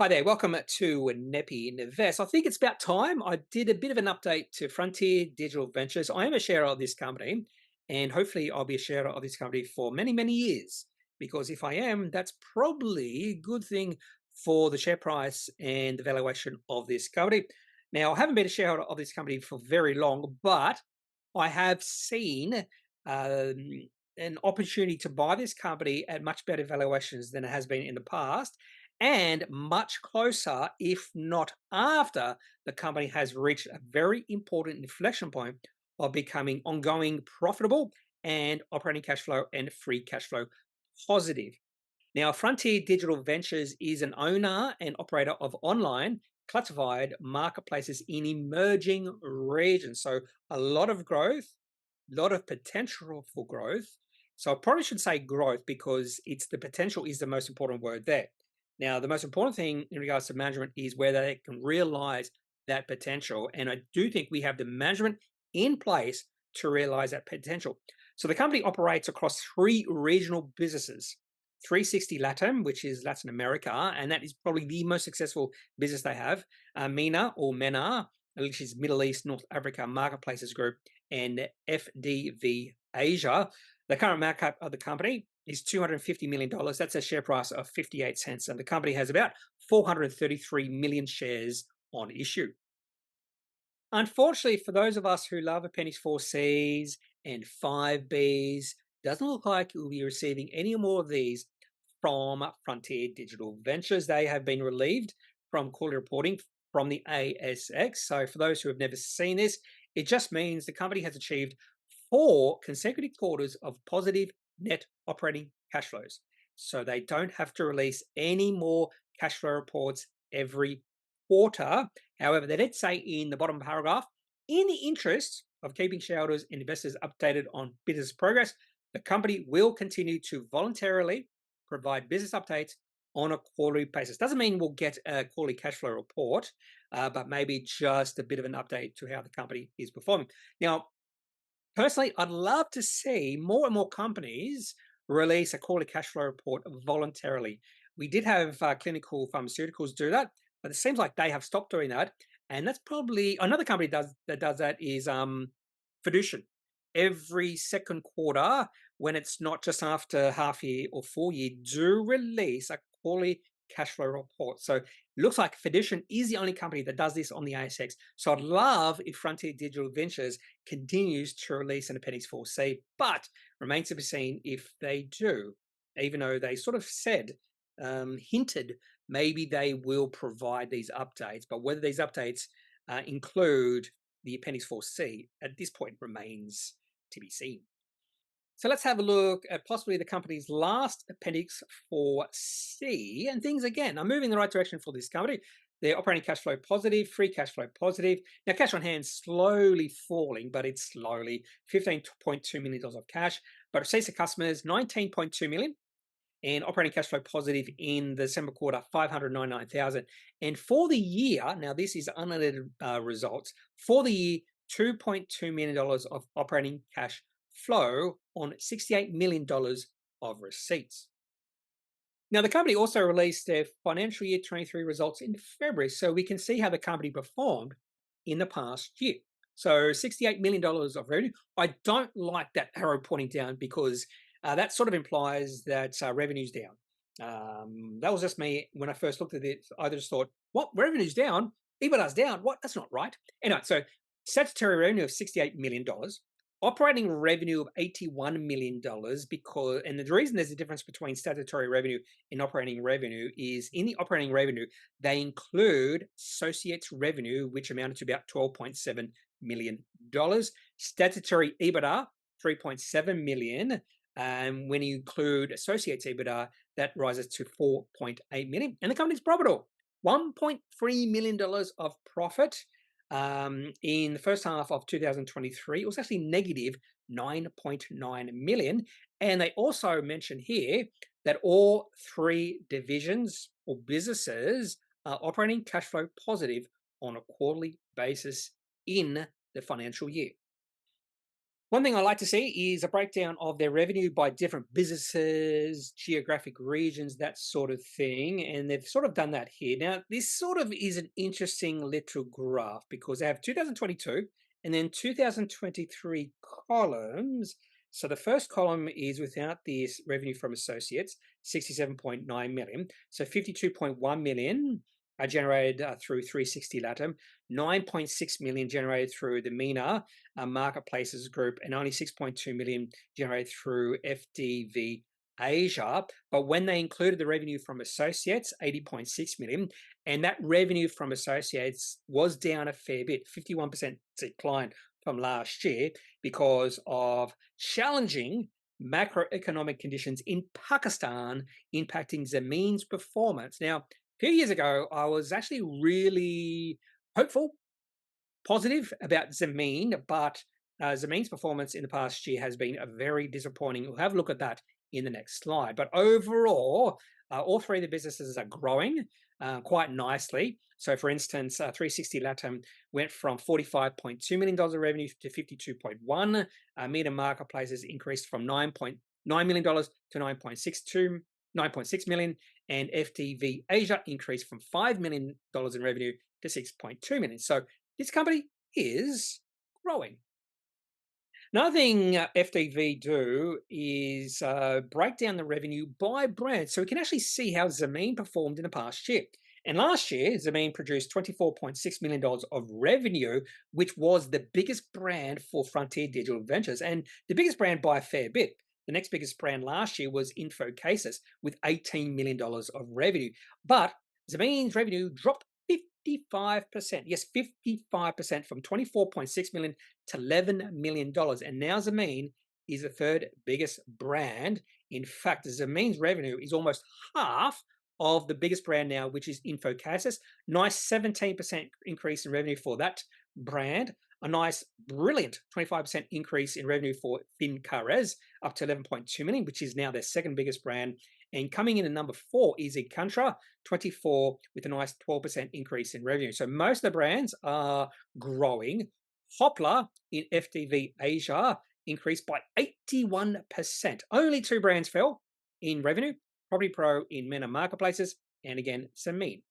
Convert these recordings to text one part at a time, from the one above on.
Hi there, welcome to Kneppy Invest. I think it's about time I did a bit of an update to Frontier Digital Ventures. I am a sharer of this company, and hopefully, I'll be a sharer of this company for many, many years. Because if I am, that's probably a good thing for the share price and the valuation of this company. Now, I haven't been a shareholder of this company for very long, but I have seen um, an opportunity to buy this company at much better valuations than it has been in the past and much closer, if not after, the company has reached a very important inflection point of becoming ongoing profitable and operating cash flow and free cash flow positive. Now, Frontier Digital Ventures is an owner and operator of online classified marketplaces in emerging regions. So, a lot of growth, a lot of potential for growth. So, I probably should say growth because it's the potential is the most important word there. Now, the most important thing in regards to management is whether they can realize that potential. And I do think we have the management in place to realize that potential. So, the company operates across three regional businesses: 360 Latin, which is Latin America, and that is probably the most successful business they have. MENA, which is Middle East, North Africa Marketplaces Group, and FDV Asia. The current market cap of the company is $250 million. That's a share price of 58 cents, and the company has about 433 million shares on issue. Unfortunately, for those of us who love Appendix 4Cs and 5Bs, doesn't look like we'll be receiving any more of these from Frontier Digital Ventures. They have been relieved from quarterly reporting from the ASX. So, for those who have never seen this, it just means the company has achieved 4 consecutive quarters of positive net operating cash flows. So, they don't have to release any more cash flow reports every quarter. However, they did say in the bottom paragraph, in the interest of keeping shareholders and investors updated on business progress, the company will continue to voluntarily provide business updates on a quarterly basis. Doesn't mean we'll get a quarterly cash flow report, but maybe just a bit of an update to how the company is performing. Now, personally, I'd love to see more and more companies release a quarterly cash flow report voluntarily. We did have clinical pharmaceuticals do that, but it seems like they have stopped doing that. And that's probably another company that does that is Fiducian. Every second quarter, when it's not just after half year or full year, do release a quarterly cash flow report. So it looks like Fiducian is the only company that does this on the ASX. So I'd love if Frontier Digital Ventures continues to release an Appendix 4C, but remains to be seen if they do, even though they sort of said, hinted, maybe they will provide these updates, but whether these updates include the Appendix 4C at this point remains to be seen. So let's have a look at possibly the company's last Appendix 4C, and things again are moving in the right direction for this company. They're operating cash flow positive, free cash flow positive. Now, cash on hand slowly falling, but it's slowly $15.2 million of cash. But receipts to customers, $19.2 million, and operating cash flow positive in the December quarter, 599,000. And for the year, now this is unaudited results, for the year, $2.2 million of operating cash flow on $68 million of receipts. Now, the company also released their financial year 23 results in February, so we can see how the company performed in the past year. So $68 million of revenue. I don't like that arrow pointing down because that sort of implies that revenue's down. That was just me when I first looked at it. I just thought, what? Revenue's down? EBITDA's down? What? That's not right. Anyway, so statutory revenue of $68 million, operating revenue of $81 million, because, and the reason there's a difference between statutory revenue and operating revenue is in the operating revenue, they include associates revenue, which amounted to about $12.7 million. Statutory EBITDA, $3.7 million. And when you include associates EBITDA, that rises to $4.8 million. And the company's profitable. $1.3 million of profit in the first half of 2023. It was actually negative 9.9 million. And they also mention here that all three divisions or businesses are operating cash flow positive on a quarterly basis in the financial year. One thing I like to see is a breakdown of their revenue by different businesses, geographic regions, that sort of thing. And they've sort of done that here. Now, this sort of is an interesting literal graph because they have 2022 and then 2023 columns. So the first column is without this revenue from associates, 67.9 million. So 52.1 million are generated through 360 Latam, 9.6 million generated through the MENA marketplaces group, and only 6.2 million generated through FDV Asia. But when they included the revenue from associates, 80.6 million, and that revenue from associates was down a fair bit, 51% decline from last year because of challenging macroeconomic conditions in Pakistan impacting Zameen's performance. Now, a few years ago, I was actually really hopeful, positive about Zameen, but Zameen's performance in the past year has been very disappointing. We'll have a look at that in the next slide. But overall, all three of the businesses are growing quite nicely. So, for instance, 360 Latam went from $45.2 million of revenue to 52.1. Media Marketplaces increased from $9.9 million to 9.6 million, and FTV Asia increased from $5 million in revenue to 6.2 million. So this company is growing. Another thing FDV do is break down the revenue by brand, so we can actually see how Zameen performed in the past year. And last year, Zameen produced $24.6 million of revenue, which was the biggest brand for Frontier Digital Ventures, and the biggest brand by a fair bit. The next biggest brand last year was InfoCases with $18 million of revenue. But Zameen's revenue dropped 55%. Yes, 55% from 24.6 million to $11 million. And now Zameen is the third biggest brand. In fact, Zameen's revenue is almost half of the biggest brand now, which is InfoCases. Nice 17% increase in revenue for that brand. A nice, brilliant 25% increase in revenue for FinCares, up to 11.2 million, which is now their second biggest brand. And coming in at number 4 is Econtra, 24, with a nice 12% increase in revenue. So most of the brands are growing. Hopla in FDV Asia increased by 81%. Only 2 brands fell in revenue, Property Pro in MENA Marketplaces, and again, Zameen.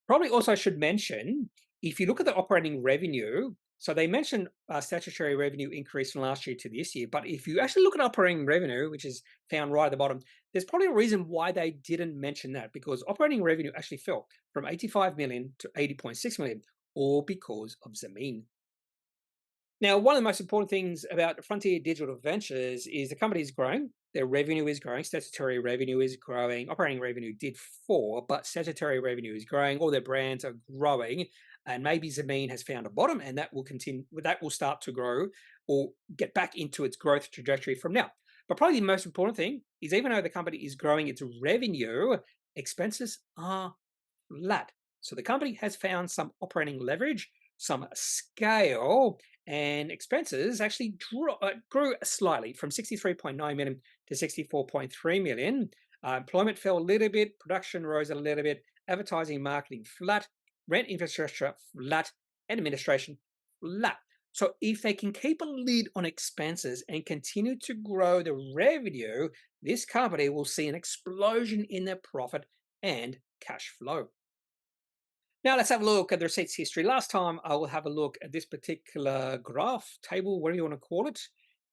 Probably also should mention, if you look at the operating revenue, so they mentioned statutory revenue increase from last year to this year, but if you actually look at operating revenue, which is found right at the bottom, there's probably a reason why they didn't mention that, because operating revenue actually fell from 85 million to 80.6 million, all because of Zameen. Now, one of the most important things about Frontier Digital Ventures is the company is growing. Their revenue is growing. Statutory revenue is growing. Operating revenue did fall, but statutory revenue is growing. All their brands are growing. And maybe Zameen has found a bottom, and that will continue. That will start to grow or get back into its growth trajectory from now. But probably the most important thing is, even though the company is growing its revenue, expenses are flat. So the company has found some operating leverage, some scale, and expenses actually grew slightly from 63.9 million to 64.3 million. Employment fell a little bit, production rose a little bit, advertising, marketing flat, rent infrastructure flat, and administration flat. So if they can keep a lid on expenses and continue to grow the revenue, this company will see an explosion in their profit and cash flow. Now let's have a look at the receipts history. Last time I will have a look at this particular graph, table, whatever you want to call it.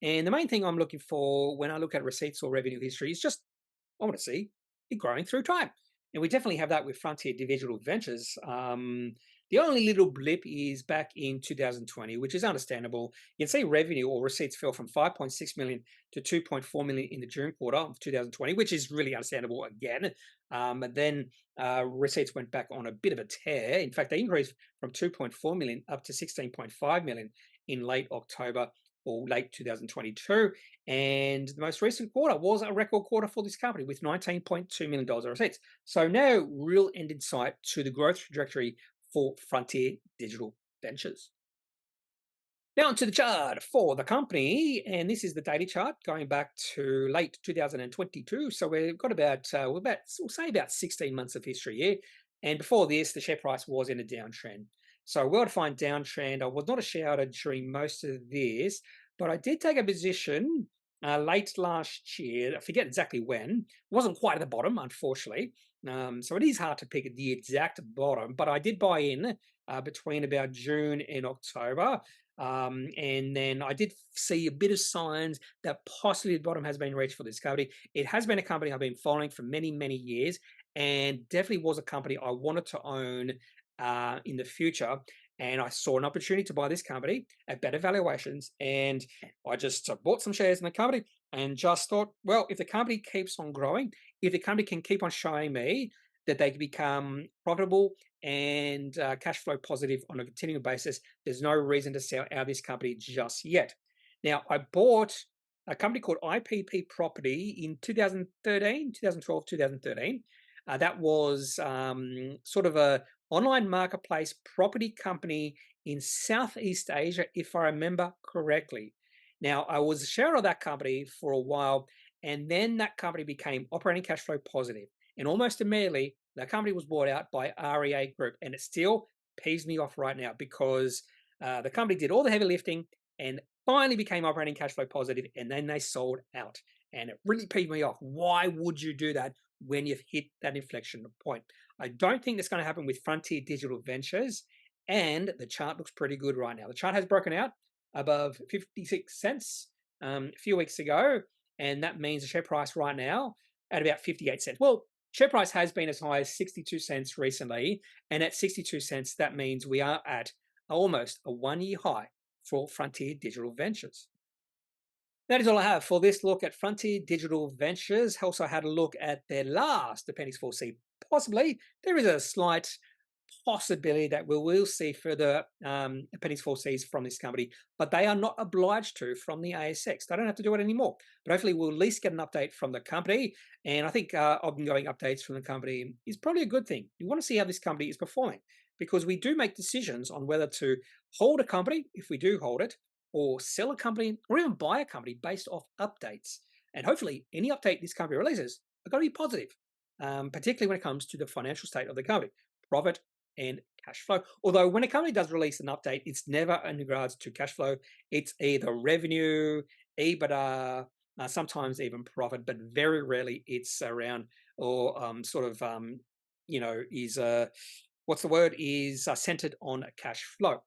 And the main thing I'm looking for when I look at receipts or revenue history is just, I want to see it growing through time. And we definitely have that with Frontier Digital Ventures. The only little blip is back in 2020, which is understandable. You can see revenue or receipts fell from 5.6 million to 2.4 million in the June quarter of 2020, which is really understandable again. And then receipts went back on a bit of a tear. In fact, they increased from 2.4 million up to 16.5 million in late October or late 2022. And the most recent quarter was a record quarter for this company with $19.2 million of receipts. So now real end in sight to the growth trajectory for Frontier Digital Ventures. Now onto the chart for the company, and this is the daily chart going back to late 2022. So we've got we'll say about 16 months of history here. And before this, the share price was in a downtrend. So well-defined downtrend. I was not a shareholder during most of this, but I did take a position late last year. I forget exactly when. It wasn't quite at the bottom, unfortunately. So it is hard to pick the exact bottom, but I did buy in between about June and October. And then I did see a bit of signs that possibly the bottom has been reached for this company. It has been a company I've been following for many, many years, and definitely was a company I wanted to own in the future. And I saw an opportunity to buy this company at better valuations. And I just bought some shares in the company and just thought, well, if the company keeps on growing, if the company can keep on showing me that they can become profitable and cash flow positive on a continuing basis, there's no reason to sell out of this company just yet. Now, I bought a company called IPP Property in 2013, 2012, 2013. That was sort of a online marketplace property company in Southeast Asia, if I remember correctly. Now, I was a shareholder of that company for a while, and then that company became operating cash flow positive. And almost immediately, that company was bought out by REA Group, and it still pees me off right now because the company did all the heavy lifting and finally became operating cash flow positive, and then they sold out. And it really peed me off. Why would you do that when you've hit that inflection point? I don't think that's going to happen with Frontier Digital Ventures, and the chart looks pretty good right now. The chart has broken out above 56 cents a few weeks ago, and that means the share price right now at about 58 cents. Well, share price has been as high as 62 cents recently, and at 62 cents, that means we are at almost a one-year high for Frontier Digital Ventures. That is all I have for this look at Frontier Digital Ventures. Also had a look at their last Appendix 4C. Possibly, there is a slight possibility that we will see further Appendix 4Cs from this company, but they are not obliged to from the ASX. They don't have to do it anymore. But hopefully we'll at least get an update from the company. And I think ongoing updates from the company is probably a good thing. You want to see how this company is performing because we do make decisions on whether to hold a company, if we do hold it, or sell a company, or even buy a company based off updates. And hopefully any update this company releases are going to be positive, particularly when it comes to the financial state of the company, profit, and cash flow. Although when a company does release an update, it's never in regards to cash flow. It's either revenue, EBITDA, sometimes even profit, but very rarely it's around or is what's the word is centered on cash flow.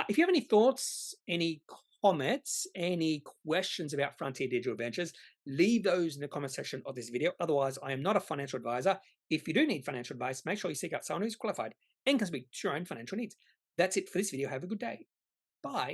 If you have any thoughts, any comments, any questions about Frontier Digital Ventures, leave those in the comment section of this video. Otherwise, I am not a financial advisor. If you do need financial advice, make sure you seek out someone who's qualified and can speak to your own financial needs. That's it for this video. Have a good day. Bye.